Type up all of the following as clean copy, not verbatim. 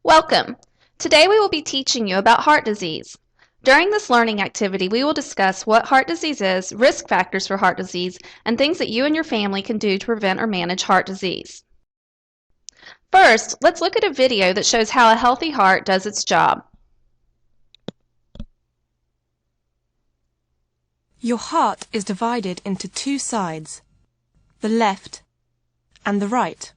Welcome! Today we will be teaching you about heart disease. During this learning activity, we will discuss what heart disease is, risk factors for heart disease, and things that you and your family can do to prevent or manage heart disease. First, let's look at a video that shows how a healthy heart does its job. Your heart is divided into two sides, the left and the right.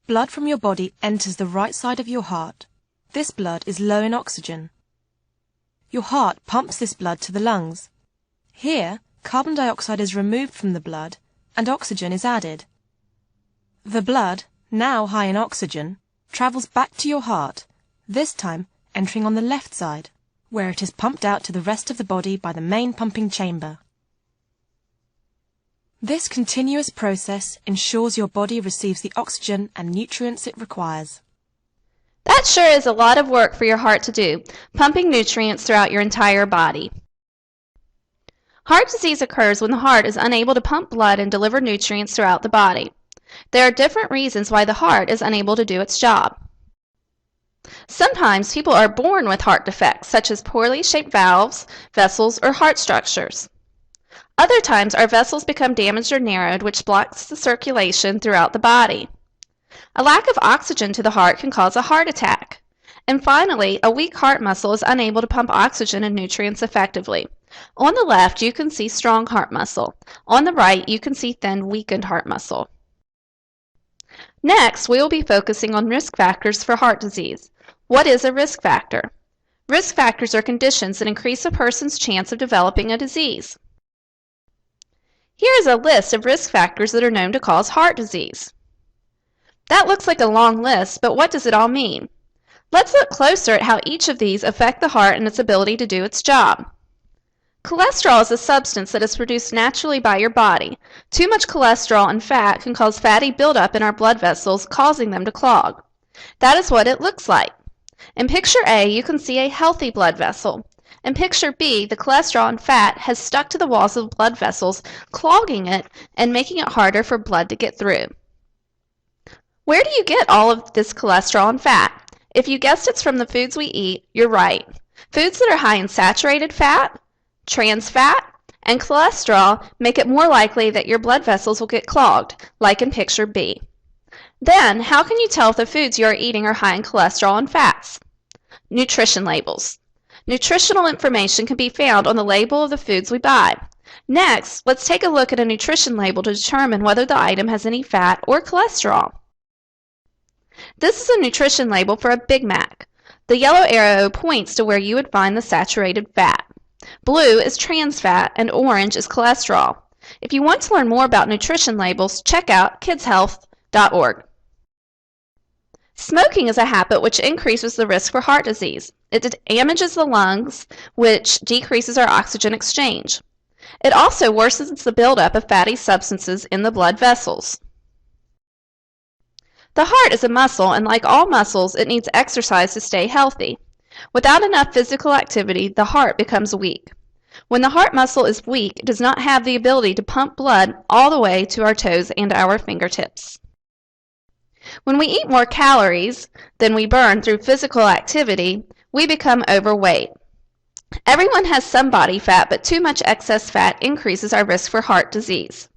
Blood from your body enters the right side of your heart. This blood is low in oxygen. Your heart pumps this blood to the lungs. Here, carbon dioxide is removed from the blood and oxygen is added. The blood, now high in oxygen, travels back to your heart, this time entering on the left side, where it is pumped out to the rest of the body by the main pumping chamber. This continuous process ensures your body receives the oxygen and nutrients it requires. That sure is a lot of work for your heart to do, pumping nutrients throughout your entire body. Heart disease occurs when the heart is unable to pump blood and deliver nutrients throughout the body. There are different reasons why the heart is unable to do its job. Sometimes people are born with heart defects, such as poorly shaped valves, vessels, or heart structures. Other times, our vessels become damaged or narrowed, which blocks the circulation throughout the body. A lack of oxygen to the heart can cause a heart attack. And finally, a weak heart muscle is unable to pump oxygen and nutrients effectively. On the left, you can see strong heart muscle. On the right, you can see thin, weakened heart muscle. Next, we will be focusing on risk factors for heart disease. What is a risk factor? Risk factors are conditions that increase a person's chance of developing a disease. Here is a list of risk factors that are known to cause heart disease. That looks like a long list, but what does it all mean? Let's look closer at how each of these affect the heart and its ability to do its job. Cholesterol is a substance that is produced naturally by your body. Too much cholesterol and fat can cause fatty buildup in our blood vessels, causing them to clog. That is what it looks like. In picture A, you can see a healthy blood vessel. In picture B, the cholesterol and fat has stuck to the walls of blood vessels, clogging it and making it harder for blood to get through. Where do you get all of this cholesterol and fat? If you guessed it's from the foods we eat, you're right. Foods that are high in saturated fat, trans fat, and cholesterol make it more likely that your blood vessels will get clogged, like in picture B. Then, how can you tell if the foods you are eating are high in cholesterol and fats? Nutrition labels. Nutritional information can be found on the label of the foods we buy. Next, let's take a look at a nutrition label to determine whether the item has any fat or cholesterol. This is a nutrition label for a Big Mac. The yellow arrow points to where you would find the saturated fat. Blue is trans fat and orange is cholesterol. If you want to learn more about nutrition labels, check out kidshealth.org. Smoking is a habit which increases the risk for heart disease. It damages the lungs, which decreases our oxygen exchange. It also worsens the buildup of fatty substances in the blood vessels. The heart is a muscle, and like all muscles, it needs exercise to stay healthy. Without enough physical activity, the heart becomes weak. When the heart muscle is weak, it does not have the ability to pump blood all the way to our toes and our fingertips. When we eat more calories than we burn through physical activity, we become overweight. Everyone has some body fat, but too much excess fat increases our risk for heart disease.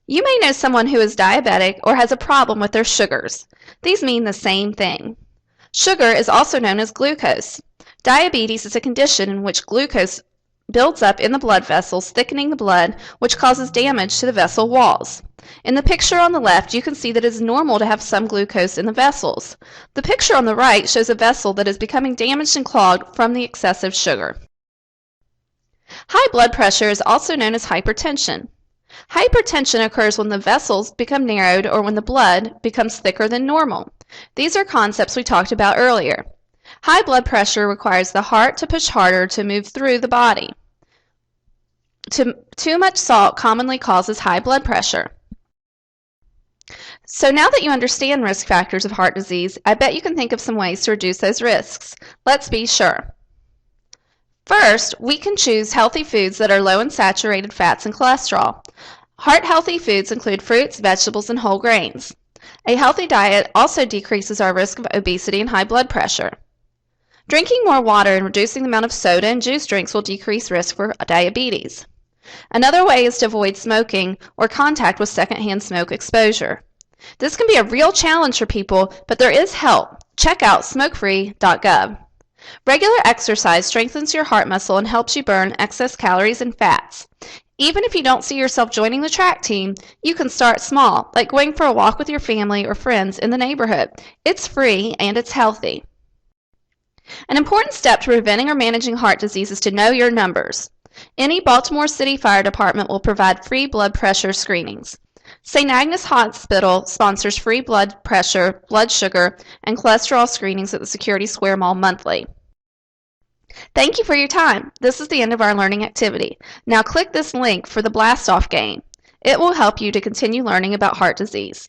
You may know someone who is diabetic or has a problem with their sugars. These mean the same thing. Sugar is also known as glucose. Diabetes is a condition in which glucose builds up in the blood vessels, thickening the blood, which causes damage to the vessel walls. In the picture on the left, you can see that it is normal to have some glucose in the vessels. The picture on the right shows a vessel that is becoming damaged and clogged from the excessive sugar. High blood pressure is also known as hypertension. Hypertension occurs when the vessels become narrowed or when the blood becomes thicker than normal. These are concepts we talked about earlier. High blood pressure requires the heart to push harder to move through the body. Too much salt commonly causes high blood pressure. So now that you understand risk factors of heart disease, I bet you can think of some ways to reduce those risks. Let's be sure. First, we can choose healthy foods that are low in saturated fats and cholesterol. Heart-healthy foods include fruits, vegetables, and whole grains. A healthy diet also decreases our risk of obesity and high blood pressure. Drinking more water and reducing the amount of soda and juice drinks will decrease risk for diabetes. Another way is to avoid smoking or contact with secondhand smoke exposure. This can be a real challenge for people, but there is help. Check out smokefree.gov. Regular exercise strengthens your heart muscle and helps you burn excess calories and fats. Even if you don't see yourself joining the track team, you can start small, like going for a walk with your family or friends in the neighborhood. It's free and it's healthy. An important step to preventing or managing heart disease is to know your numbers. Any Baltimore City Fire Department will provide free blood pressure screenings. St. Agnes Hospital sponsors free blood pressure, blood sugar, and cholesterol screenings at the Security Square Mall monthly. Thank you for your time. This is the end of our learning activity. Now click this link for the Blast-Off game. It will help you to continue learning about heart disease.